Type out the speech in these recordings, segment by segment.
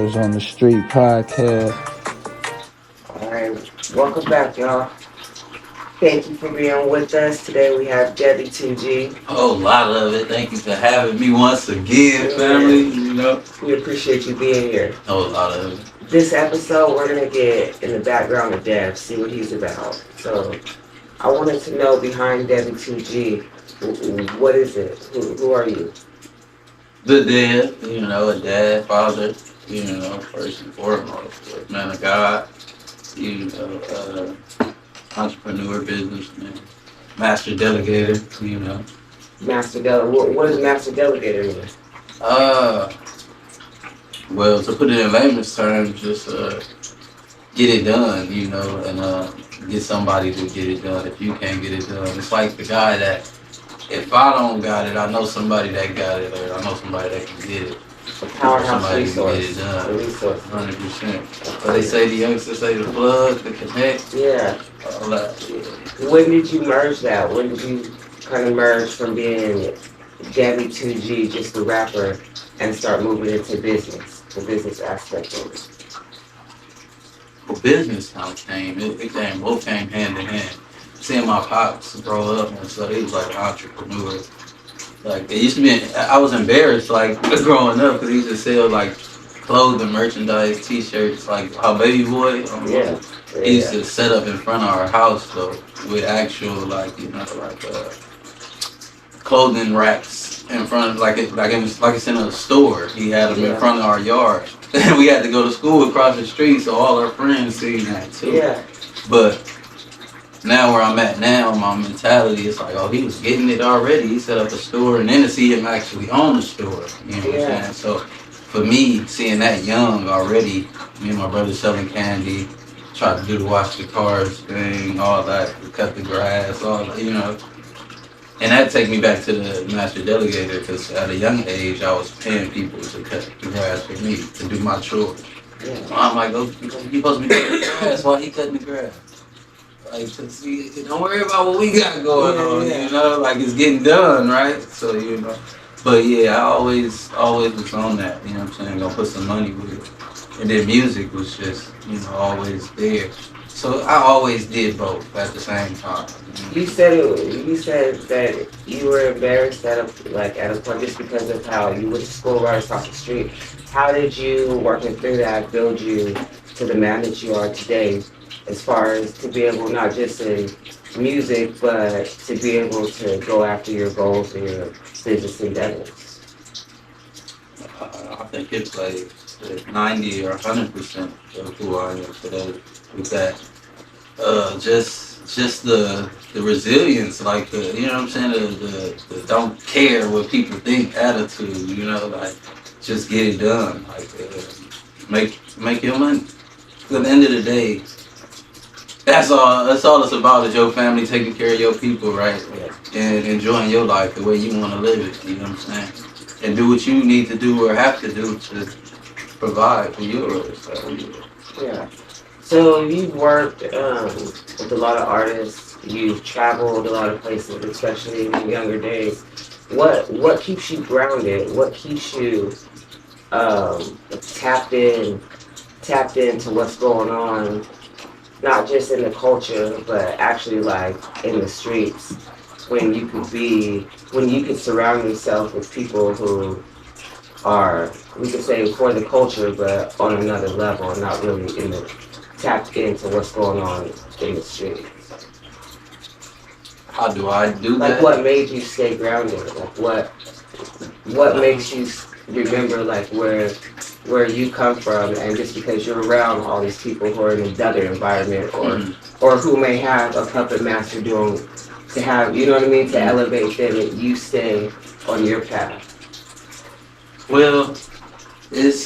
Rappers on the Street podcast. All right, welcome back, y'all. Thank you for being with us. Today we have Debbie 2G. A whole lot of it. Thank you for having me once again, family. We appreciate you being here. A whole lot of it. This episode, we're going to get in the background of Dev, see what he's about. So, I wanted to know behind Debbie 2G, what is it? Who are you? The dad, a dad, father, first and foremost. A man of God, entrepreneur, businessman, master delegator. Master Delegator. What does Master Delegator mean? Well, to put it in layman's terms, just get it done, and get somebody to get it done if you can't get it done. It's like the guy that, if I don't got it, I know somebody that got it, or I know somebody that can get it. A powerhouse Somebody resource. can get it done. A resource. 100%. But they say the youngsters say the plug, the connect, Yeah. all that. When did you merge that? When did you kind of merge from being Debbie 2G, just a rapper, and start moving into business, the business aspect of it? For business how it came, both came hand in hand. Seeing my pops grow up and so he was like an entrepreneur. Like it used to be, I was embarrassed like growing up because he used to sell like clothing, merchandise, T-shirts, like how Baby Boy. Yeah. He used to set up in front of our house though with actual clothing racks in front of it's in a store. He had them in front of our yard. We had to go to school across the street, so all our friends seen that too. Yeah. But now where I'm at now, my mentality is like, oh, he was getting it already. He set up a store, and then to see him actually own the store, you know what I'm saying? So for me, seeing that young already, me and my brother selling candy, tried to do the wash the cars thing, all that, cut the grass, all that, And that take me back to the master delegator because at a young age, I was paying people to cut the grass for me, to do my chores. Yeah. I'm like, oh, you supposed to be cutting the grass. Why he cutting the grass? Like, to see, don't worry about what we got going on, like it's getting done, right? So, But yeah, I always was on that, you know what I'm saying? Gonna put some money with it. And then music was just, always there. So I always did both at the same time. You said that you were embarrassed at a point just because of how you went to school right across the street. How did you, working through that, build you to the man that you are today, as far as to be able not just in music, but to be able to go after your goals and your business endeavors? I think it's like 90 or 100% of who I am today with that. Just the resilience, like you know what I'm saying, the don't care what people think attitude, like just get it done, like make your money. At the end of the day, that's all it's about is your family taking care of your people, right? And enjoying your life the way you want to live it, you know what I'm saying? And do what you need to do or have to do to provide for yours. So, Yeah. So you've worked with a lot of artists. You've traveled a lot of places, especially in your younger days. What keeps you grounded? What keeps you tapped into what's going on, not just in the culture, but actually like in the streets, when you could surround yourself with people who are, we could say, for the culture, but on another level, not really tapped into what's going on in the streets. How do I do that? Like, what made you stay grounded? Like, what makes you remember like where you come from, and just because you're around all these people who are in another environment, or who may have a puppet master doing, to have, you know what I mean, to elevate them, and you stay on your path. Well,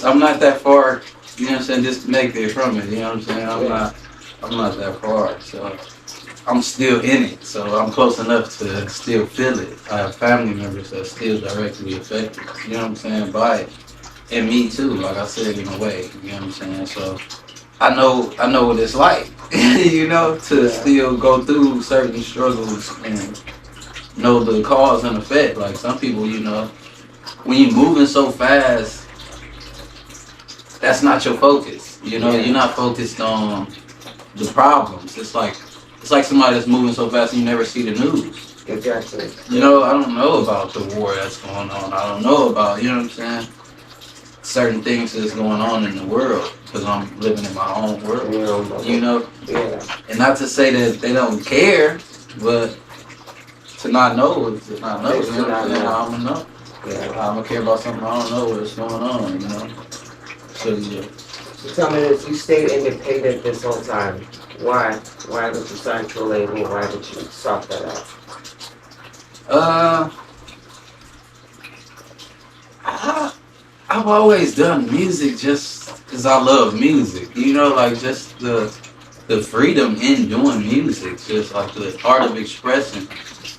I'm not that far, you know what I'm saying, disconnected from it, you know what I'm saying? I'm not that far, so I'm still in it, so I'm close enough to still feel it. I have family members that are still directly affected, you know what I'm saying, by it. And me too, like I said, in a way, you know what I'm saying? So I know what it's like, to still go through certain struggles and know the cause and effect. Like some people, when you're moving so fast, that's not your focus. You know, Yeah. you're not focused on the problems. It's like somebody that's moving so fast and you never see the news. Exactly. You know, I don't know about the war that's going on. I don't know about, you know what I'm saying, certain things that's going on in the world because I'm living in my own world. You know, Yeah. and not to say that they don't care, but to not know is to not know. It's You know to what I'm not saying? know. I don't know. Yeah. I don't care about something I don't know what's going on. You know. So yeah. So tell me this, you stayed independent this whole time. Why? Why did you sign to a label? Why did you stop that out? I've always done music just because I love music. You know, like just the freedom in doing music, just like the art of expressing.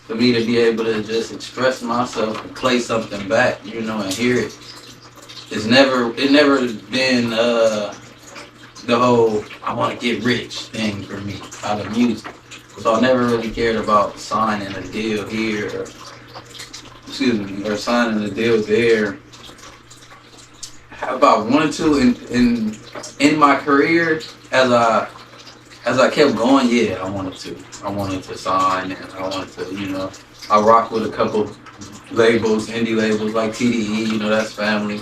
For me to be able to just express myself and play something back, you know, and hear it. It never been the whole I want to get rich thing for me out of music. So I never really cared about signing a deal here, or, excuse me, or signing a deal there. How about wanted to in my career as I kept going, yeah, I wanted to sign, and I wanted to, you know, I rock with a couple labels, indie labels like TDE, you know, that's family.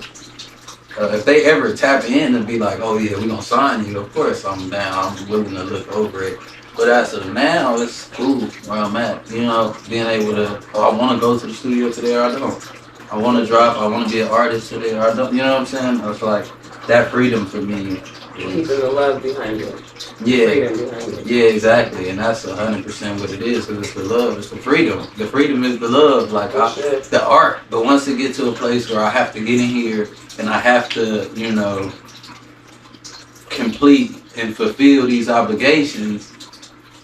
If they ever tap in and be like, oh yeah, we're gonna sign you, of course I'm down. I'm willing to look over it. But as of now, it's cool where I'm at. You know, being able to, oh, I want to go to the studio today or I don't. I want to drop. I want to be an artist today or I don't. You know what I'm saying? It's like that freedom for me. Keeping the love behind it. Yeah, Freedom behind it. yeah, exactly, and that's 100% what it is. Cause it's the love, it's the freedom. The freedom is the love. Like the art. But once it gets to a place where I have to get in here and I have to, you know, complete and fulfill these obligations.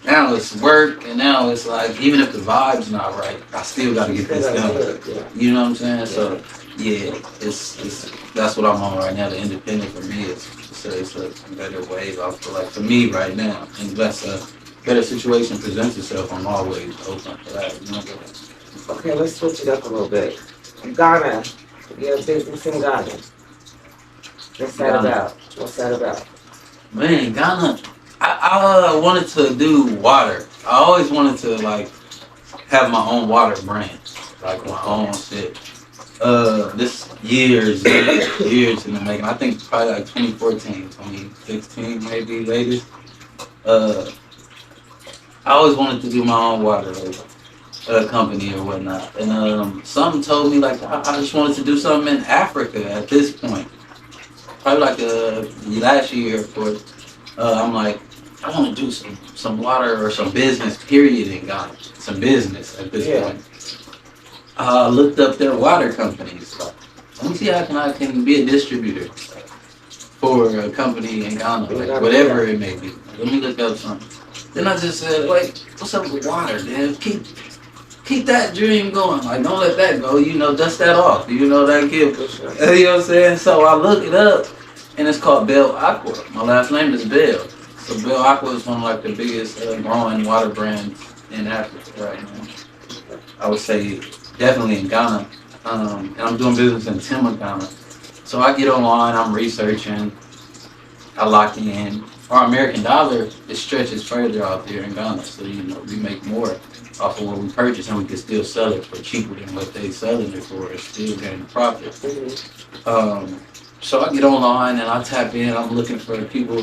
Now it's work, and now it's like even if the vibe's not right, I still got to get this done. You know what I'm saying? So yeah, it's that's what I'm on right now. The independent for me is it's a better wave. I feel like for me right now, unless a better situation presents itself, I'm always open for that. You know? Okay, let's switch it up a little bit. Ghana, you have business in Ghana. What's that Ghana. about? What's that about? Man, Ghana. I wanted to do water. I always wanted to like have my own water brand, like my own shit. This years in the making. I think probably like 2014, 2016 maybe latest. I always wanted to do my own water company or whatnot. And something told me like I just wanted to do something in Africa at this point. Probably like last year, of course. I'm like, I want to do some water or some business, period, in Ghana. Some business at this point. Looked up their water companies. Like, let me see how I can be a distributor for a company in Ghana, like whatever it may be. Let me look up something. Then I just said, wait, what's up with water, man? Keep that dream going. Like, don't let that go. You know, dust that off. You know, that give. You know what I'm saying? So I look it up, and it's called Bell Aqua. My last name is Bell. So Bell Aqua is one of like the biggest growing water brands in Africa right now. I would say definitely in Ghana. And I'm doing business in Tema, Ghana. So I get online, I'm researching, I lock in. Our American dollar, it stretches further out there in Ghana. So, you know, we make more off of what we purchase and we can still sell it for cheaper than what they selling it for and still getting profit. So I get online and I tap in, I'm looking for people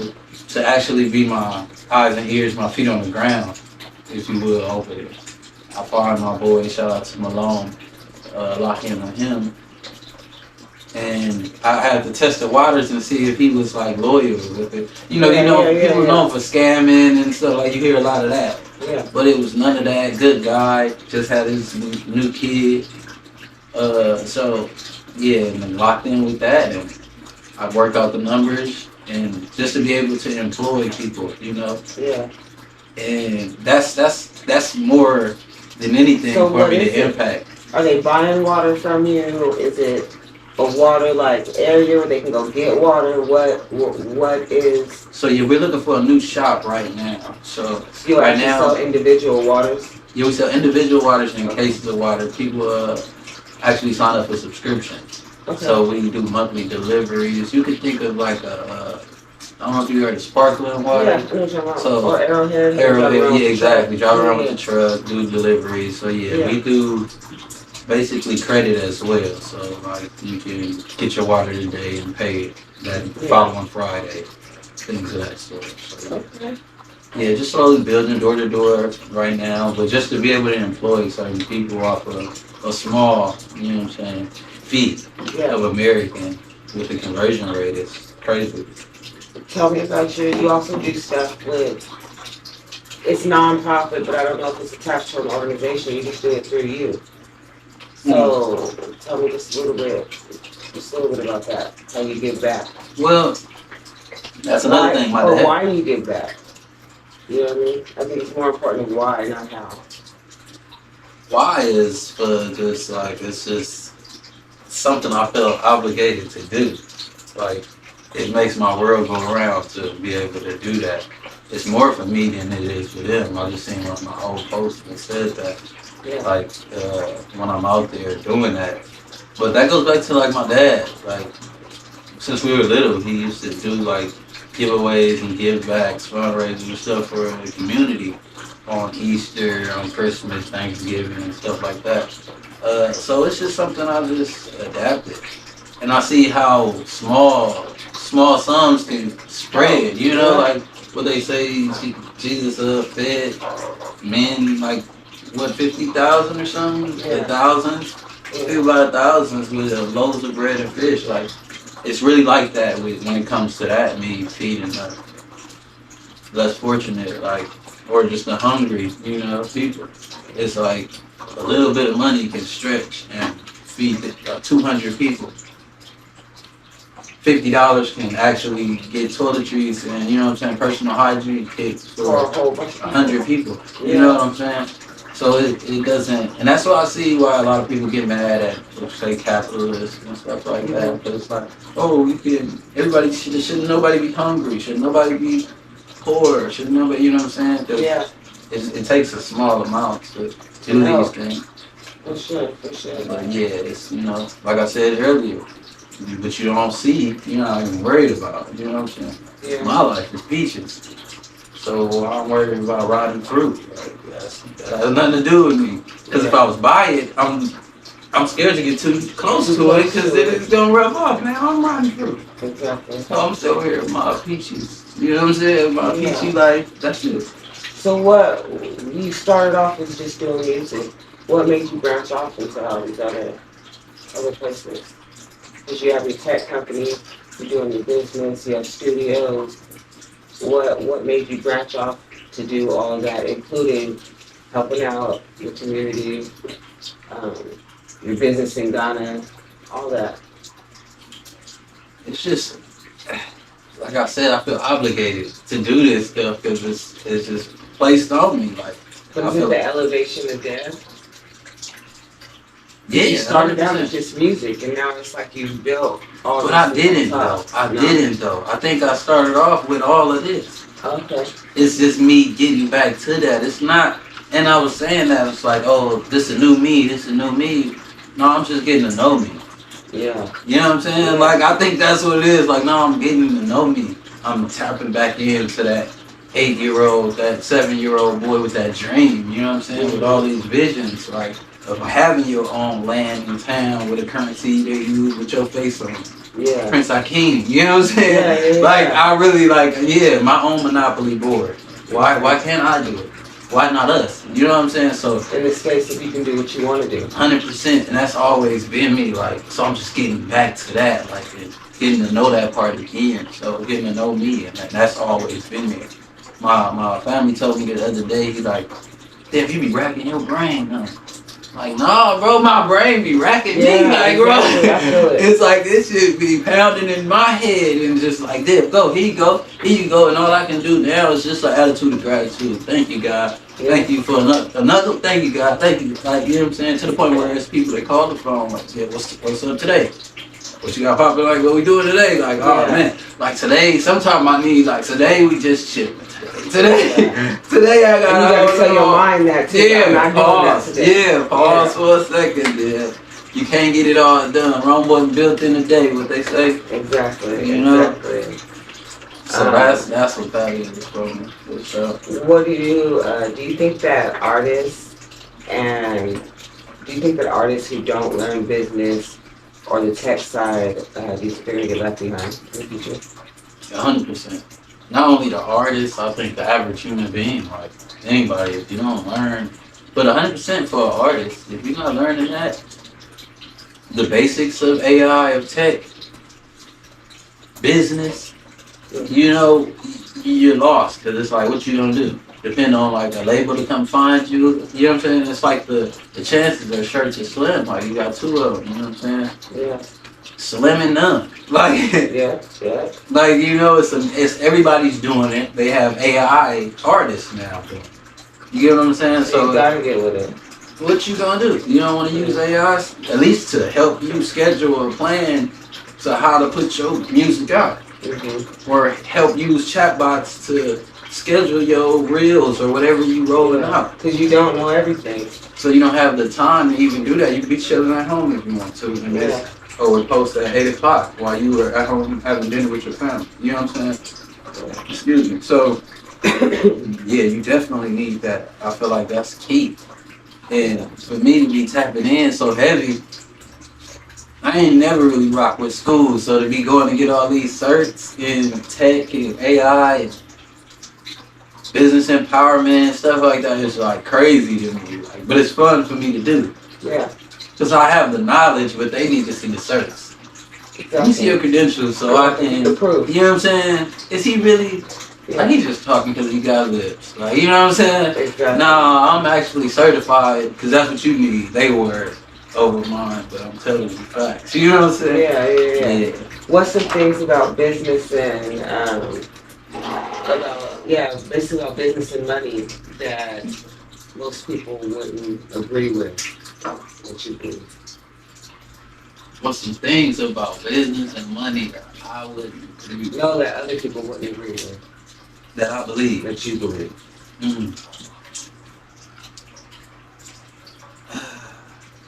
to actually be my eyes and ears, my feet on the ground, if you will, over there. I find my boy, shout out to Malone, lock in on him. And I had to test the waters and see if he was like loyal with it. You know, people known for scamming and stuff, like you hear a lot of that. Yeah. But it was none of that. Good guy, just had his new kid. So yeah, and then locked in with that, and I worked out the numbers, and just to be able to employ people, you know. Yeah. And that's more than anything So for me what is to it? impact. Are they buying water from you? Is it a water like area where they can go get water? What is? So yeah, we're looking for a new shop right now. So You right actually now, sell individual waters? yeah, we sell individual waters and cases of water. People actually sign up for subscriptions. Okay. So we do monthly deliveries. You could think of like I don't know if you heard of sparkling water. Yeah, I know what you're talking about. So, Or Arrowhead. Arrowhead, yeah, exactly. Drive around with Yeah. the truck, do deliveries. So yeah, we do basically credit as well. So like you can get your water today and pay it that following Friday. Things of that sort. So, Okay. yeah, just slowly building door to door right now, but just to be able to employ certain people off of a small, you know what I'm saying, fee Yeah. of American with the conversion rate is crazy. Tell me about you also do stuff with, it's non-profit, but I don't know if it's attached to an organization, you just do it through you. So, tell me just a little bit about that, how you give back. Well, that's another thing. Or why you give back. You know what I mean? I think it's more important why, not how. Why is for just like, it's just something I feel obligated to do. Like, it makes my world go around to be able to do that. It's more for me than it is for them. I just seen one of my old posts that said that, like, when I'm out there doing that. But that goes back to like my dad. Like, since we were little, he used to do like giveaways and give backs, fundraisers and stuff for the community on Easter, on Christmas, Thanksgiving, and stuff like that. So it's just something I just adapted. And I see how small sums can spread, you know, like what they say, Jesus fed men like, what, 50,000 or something? Yeah. Thousands? Think about thousands with loaves of bread and fish. Like, it's really like that when it comes to that, me feeding the less fortunate, like, or just the hungry, you know, people. It's like a little bit of money can stretch and feed 200 people. $50 can actually get toiletries and, you know what I'm saying, personal hygiene kits for 100 people. You know what I'm saying? So it doesn't, and that's why I see why a lot of people get mad at, let's say, capitalists and stuff like that. Because it's like, oh, shouldn't nobody be hungry? Should nobody be poor? Should nobody, you know what I'm saying? Yeah. It takes a small amount to do these things. For sure. But yeah, it's, you know, like I said earlier, but you don't see, you're not even worried about it, you know what I'm saying? Yeah. My life is peaches. So I'm worried about rotten fruit. Like, that has nothing to do with me. Because if I was by it, I'm scared to get too close to it because then it's gonna rub off. Man, I'm rotten fruit. Exactly. So I'm still here with my peaches. You know what I'm saying? My peachy life. That's it. So what, you started off as just doing music. What made you branch off into all these other places? Because you have your tech company, you're doing your business, you have studios. What made you branch off to do all of that, including helping out your community, your business in Ghana, all that? It's just, like I said, I feel obligated to do this stuff because it's just placed on me. Like, But is it the elevation of death? Yeah, you started out as just music, and now it's like you built all. But I didn't though. I think I started off with all of this. Okay. It's just me getting back to that. It's not, and I was saying that it's like, oh, this is a new me. This is a new me. No, I'm just getting to know me. Yeah. You know what I'm saying? Yeah. Like, I think that's what it is. Like, no, I'm getting to know me. I'm tapping back into that 8-year-old, that 7-year-old boy with that dream. You know what I'm saying? With all these visions, like, of having your own land in town with a currency they use with your face on it. Yeah. Prince Hakeem, you know what I'm saying? Yeah. Like, I really my own Monopoly board. Why can't I do it? Why not us? You know what I'm saying? So in this space, if you can do what you want to do. 100%, and that's always been me. Like, so I'm just getting back to that, like, and getting to know that part again. So getting to know me, and that's always been me. My family told me the other day, he's like, Dad, you be racking your brain, huh? Like, no, bro, my brain be racking me. Like, bro, it's like this shit be pounding in my head and just like, there, go, here you go. And all I can do now is just an attitude of gratitude. Thank you, God. Thank you for another. Thank you, God. Thank you. Like, you know what I'm saying? To the point where there's people that call the phone like, yeah, what's up today? What you got popping? Like, what we doing today? Like, oh man, like today. Sometimes I need like today we just chilling. Today I got. And you gotta tell your mind that too. Yeah, pause. Yeah, pause for a second. Yeah, You can't get it all done. Rome wasn't built in a day. What they say. Exactly. You know? Exactly. So that's what that is for me. For sure. What do you think that artists who don't learn business or the tech side, do you think they're gonna get left behind in the future? 100%. Not only the artist, I think the average human being, like anybody, if you don't learn, but 100% for an artist, if you're not learning that, the basics of AI, of tech, business, you know, you're lost because it's like, what you gonna do? Depend on like a label to come find you. You know what I'm saying? It's like the chances are sure to slim. Like you got two of them. You know what I'm saying? Yeah. Slim and none. Like Yeah. like you know, it's everybody's doing it. They have AI artists now. You get what I'm saying? So you gotta get with it. What you gonna do? You don't want to use AI at least to help you schedule or plan to how to put your music out, or help use chatbots to schedule your reels or whatever you rolling out. Because you don't know everything. So you don't have the time to even do that. You could be chilling at home if you want to, and or post at 8 o'clock while you were at home having dinner with your family. You know what I'm saying? Excuse me. So yeah, you definitely need that. I feel like that's key. And for me to be tapping in so heavy, I ain't never really rocked with school. So to be going to get all these certs in tech and AI and business empowerment and stuff like that is like crazy to me. Like, but it's fun for me to do. Yeah. Because I have the knowledge, but they need to see the certs. Exactly. Let me see your credentials so I can, you know what I'm saying? Is he really, like he's just talking because he got lips. Like, you know what I'm saying? Exactly. Nah, I'm actually certified because that's what you need. They were over mine, but I'm telling you facts. You know what I'm saying? Yeah. What's some things about business and, basically about business and money that most people wouldn't agree with? What you do? What's some things about business and money that I wouldn't agree with? No, that other people wouldn't agree with. That I believe. That you believe.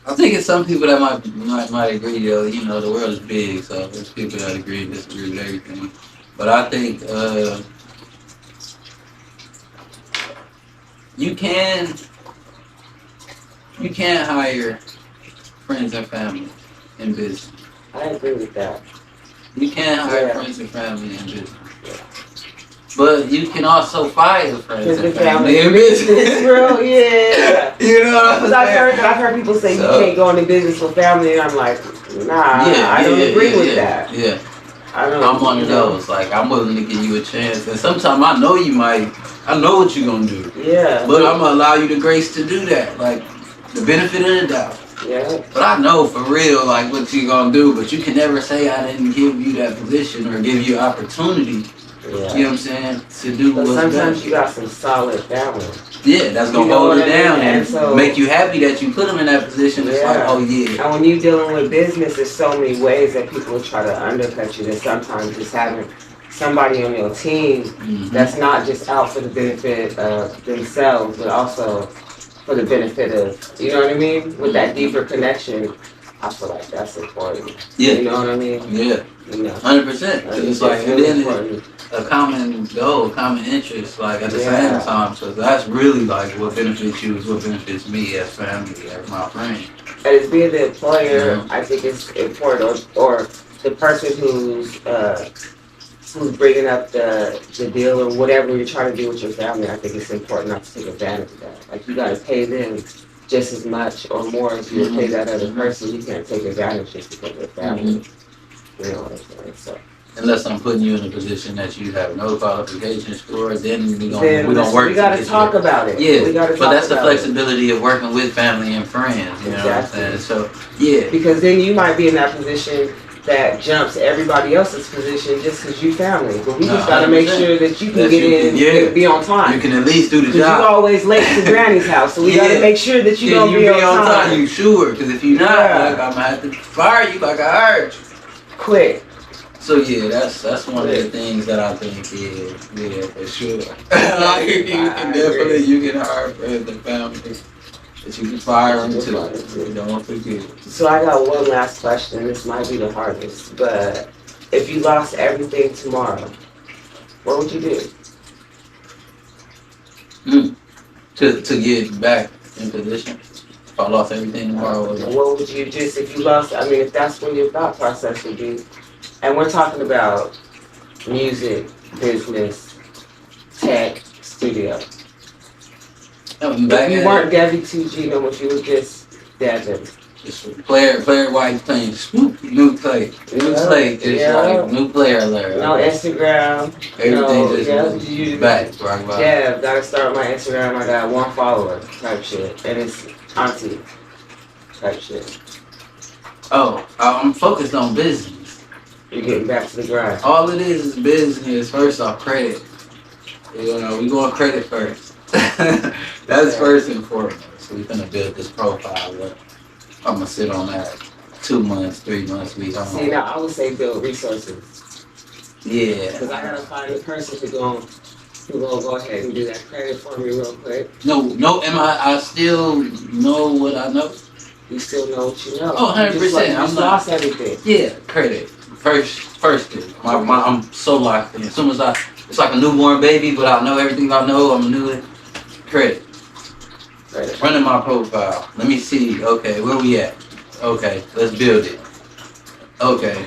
I think it's some people that might agree, though. You know, the world is big, so there's people that agree and disagree with everything. But I think you can't hire friends and family in business. I agree with that. You can't hire friends and family in business. But you can also fire friends and family in business. Real, yeah. You know what I'm saying? I've heard people say you can't go into business with family, and I'm like, nah, I don't agree with that. Yeah. I'm one of those. Like, I'm willing to give you a chance. And sometimes I know I know what you're going to do. Yeah. But I'm going to allow you the grace to do that. Like, the benefit of the doubt. Yeah. But I know for real, like, what you're going to do. But you can never say I didn't give you that position or give you opportunity. Yeah. You know what I'm saying? To do what's sometimes best. You got some solid family. Yeah, that's going to hold it down and so, make you happy that you put them in that position. It's like, oh yeah. And when you're dealing with business, there's so many ways that people try to undercut you. That sometimes just having somebody on your team that's not just out for the benefit of themselves, but also for the benefit of, you know what I mean? With that deeper connection, I feel like that's important. Yeah. You know what I mean? Yeah. 100%. It's like, and then a common goal, common interest, like at the same time. So that's really like what benefits you is what benefits me as family, as my friend. And as being the employer, I think it's important, or the person who's bringing up the deal or whatever you're trying to do with your family. I think it's important not to take advantage of that. Like you got to pay them just as much or more as you would pay that other person. You can't take advantage just because of their family. You know what I'm saying? So. Unless I'm putting you in a position that you have no qualifications for, then we don't work. We gotta talk about it. Yeah, but that's the flexibility of working with family and friends. You know what I'm saying? So yeah. Because then you might be in that position that jumps everybody else's position just because you family. But we just gotta make sure that you can get in, be on time. You can at least do the job. Because you always late to Granny's house, so we gotta make sure that you gonna be on time. You sure? Because if you're not, like, I'm gonna have to fire you like I heard you. Quick. So yeah, that's one of the things that I think for sure. Like, you can hire friends and family. that you can fire That you into. can fire into. Don't forget. So I got one last question. This might be the hardest, but if you lost everything tomorrow, what would you do? To get back in position. If I lost everything tomorrow, What would you just, if you lost, I mean, if that's what your thought process would be, and we're talking about music, business, tech, studio. back If you weren't Debbie 2G, no, if you were just Devin. just player white playing Snoop, new play. New play, just like new player alert. No Instagram. Everything just back. Right. Yeah, gotta start my Instagram. I got 1 follower type shit, and it's auntie type shit. Oh, I'm focused on business. You're getting back to the grind. All it is business. First off, credit. You know, we going credit first. That's first and foremost. So we're gonna build this profile. I'm gonna sit on that 2 months, 3 months, we don't. See, now I would say build resources. Yeah. Because I gotta find a person who gonna go ahead and do that credit for me real quick. No, I still know what I know. You still know what you know. Oh, 100%. You just lost everything. Yeah, credit. First thing. I'm so locked in. As soon as it's like a newborn baby, but I know everything I know. I'm new at credit. Running my profile. Let me see. Okay, where we at? Okay, let's build it. Okay.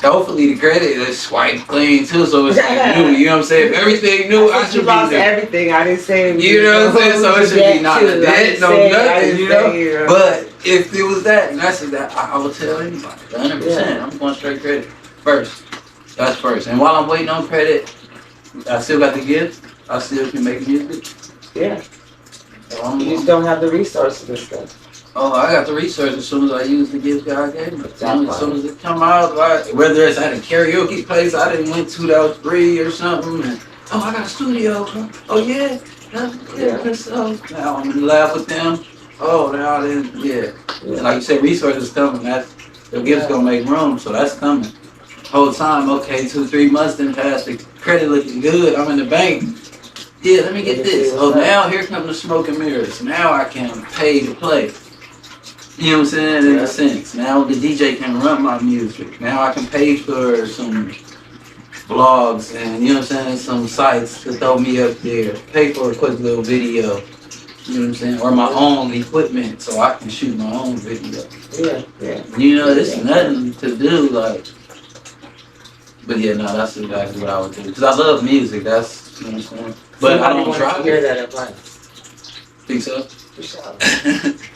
Hopefully the credit is swipe clean too, so it's like new. You know what I'm saying? If everything new, I should lost be new. everything. I didn't say. You know what I'm saying? So it should be not a debt, no nothing. You know. But if it was that, and that's that, I would tell anybody. 100%. I'm going straight credit first. That's first. And while I'm waiting on credit, I still got the gift. I still can make music. Yeah. So You just don't have the resources and stuff. Oh, I got the resources as soon as I use the gift God gave me. As soon Exactly. as it come out, like, whether it's at a karaoke place I didn't went to that was free or something. And, oh, I got a studio. Oh yeah. Yeah. So now I'm in laugh with them. Oh, now then, yeah. And like you said, resources coming. The gift's gonna make room, so that's coming. Whole time, okay, 2-3 months then passed. The credit looking good. I'm in the bank. Yeah, let me get this. Oh, now here come the smoke and mirrors. Now I can pay to play. You know what I'm saying? In a sense. Now the DJ can run my music. Now I can pay for some blogs and, you know what I'm saying, some sites to throw me up there. Pay for a quick little video. You know what I'm saying? Or my own equipment so I can shoot my own video. Yeah. You know, it's nothing to do, like. But yeah, no, that's exactly what I would do. Because I love music, that's, you know what I'm saying? But I don't try to hear that advice. Think so? For sure.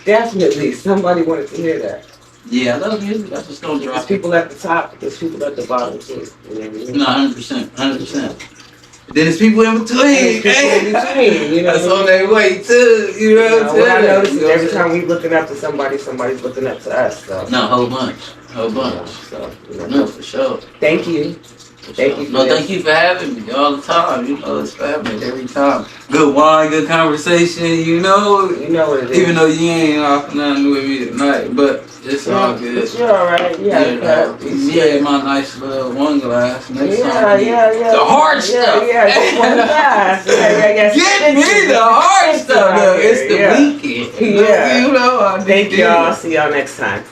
Definitely. Somebody wanted to hear that. Yeah, I love music. I just don't There's drop it. people at the top, there's people at the bottom too. You know what I mean? No, 100%. Then there's people in between. There's people in between, you know. That's on their way too. You know what I'm saying? What I notice is You know what every I'm time we looking up to somebody, somebody's looking up to us. So. saying? No, whole bunch. So, you know. No, for sure. Thank you. Thank you. No, thank you for having me all the time. You know, it's family every time. Good wine, good conversation. You know what it is. even though you ain't off nothing with me tonight, but it's all good. But you're alright. Yeah, my nice little one glass. Next time. The hard stuff. Just one glass. Get me the hard stuff. It's the weekend. Yeah. You know, Thank y'all. See y'all next time.